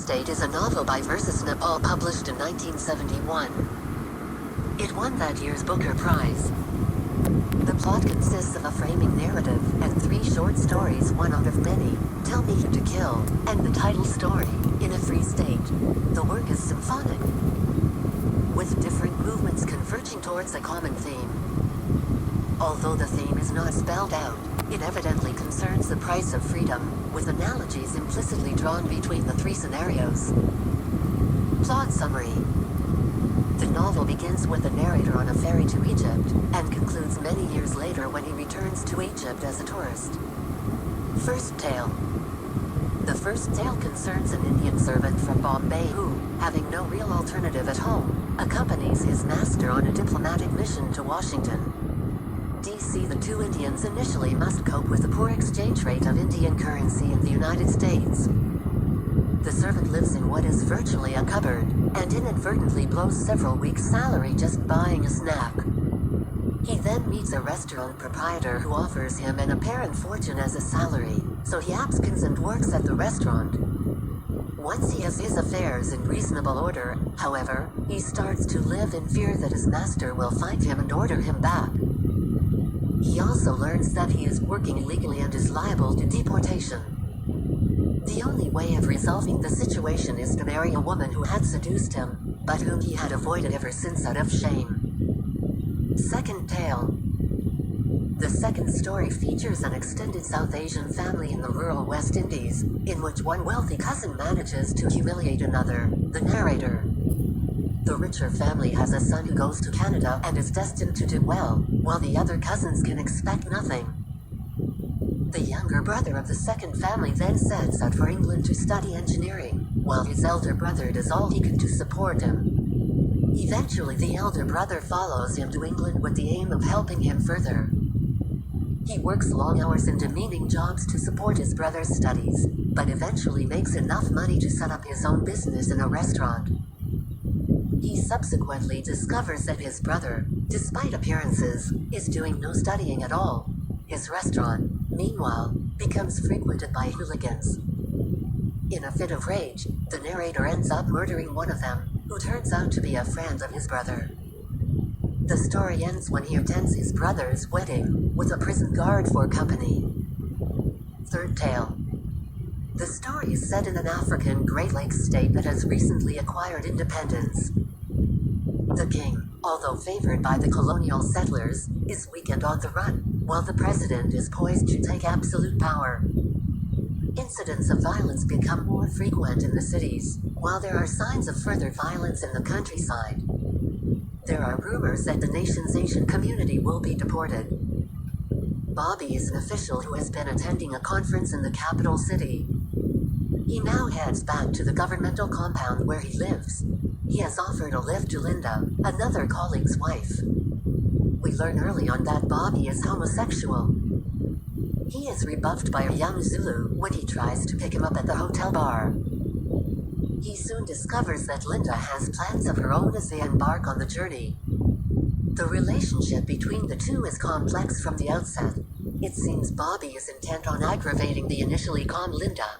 State is a novel by versus Naipaul published in 1971. It won that year's Booker Prize. The plot consists of a framing narrative and 3 short stories, one out of many, Tell Me Who to Kill, and the title story, In a Free State. The work is symphonic, with different movements converging towards a common theme. Although the theme is not spelled out, it evidently concerns the price of freedom, with analogies implicitly drawn between the 3 scenarios. Plot summary. The novel begins with the narrator on a ferry to Egypt, and concludes many years later when he returns to Egypt as a tourist. First tale. The first tale concerns an Indian servant from Bombay who, having no real alternative at home, accompanies his master on a diplomatic mission to Washington, D.C. The 2 Indians initially must cope with the poor exchange rate of Indian currency in the United States. The servant lives in what is virtually a cupboard, and inadvertently blows several weeks' salary just buying a snack. He then meets a restaurant proprietor who offers him an apparent fortune as a salary, so he absconds and works at the restaurant. Once he has his affairs in reasonable order, however, he starts to live in fear that his master will find him and order him back. He also learns that he is working illegally and is liable to deportation. The only way of resolving the situation is to marry a woman who had seduced him, but whom he had avoided ever since out of shame. Second tale. The second story features an extended South Asian family in the rural West Indies, in which one wealthy cousin manages to humiliate another, the narrator. The richer family has a son who goes to Canada and is destined to do well, while the other cousins can expect nothing. The younger brother of the second family then sets out for England to study engineering, while his elder brother does all he can to support him. Eventually the elder brother follows him to England with the aim of helping him further. He works long hours and demeaning jobs to support his brother's studies, but eventually makes enough money to set up his own business in a restaurant. He subsequently discovers that his brother, despite appearances, is doing no studying at all. His restaurant, meanwhile, becomes frequented by hooligans. In a fit of rage, the narrator ends up murdering one of them, who turns out to be a friend of his brother. The story ends when he attends his brother's wedding, with a prison guard for company. Third tale. The story is set in an African Great Lakes state that has recently acquired independence. The king, although favored by the colonial settlers, is weak and on the run, while the president is poised to take absolute power. Incidents of violence become more frequent in the cities, while there are signs of further violence in the countryside. There are rumors that the nation's Asian community will be deported. Bobby is an official who has been attending a conference in the capital city. He now heads back to the governmental compound where he lives. He has offered a lift to Linda, another colleague's wife. We learn early on that Bobby is homosexual. He is rebuffed by a young Zulu when he tries to pick him up at the hotel bar. He soon discovers that Linda has plans of her own as they embark on the journey. The relationship between the two is complex from the outset. It seems Bobby is intent on aggravating the initially calm Linda.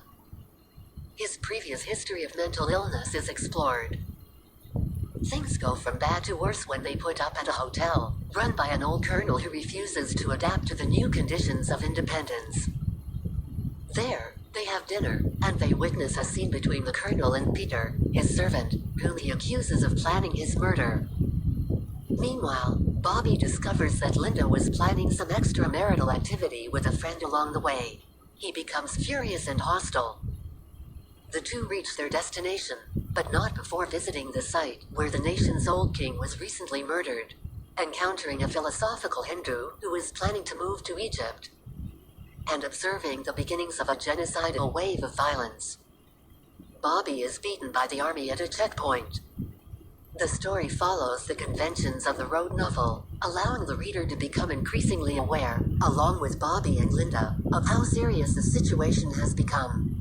His previous history of mental illness is explored. Things go from bad to worse when they put up at a hotel, run by an old colonel who refuses to adapt to the new conditions of independence. There, they have dinner, and they witness a scene between the colonel and Peter, his servant, whom he accuses of planning his murder. Meanwhile, Bobby discovers that Linda was planning some extramarital activity with a friend along the way. He becomes furious and hostile. The two reach their destination, but not before visiting the site where the nation's old king was recently murdered, encountering a philosophical Hindu who is planning to move to Egypt, and observing the beginnings of a genocidal wave of violence. Bobby is beaten by the army at a checkpoint. The story follows the conventions of the road novel, allowing the reader to become increasingly aware, along with Bobby and Linda, of how serious the situation has become.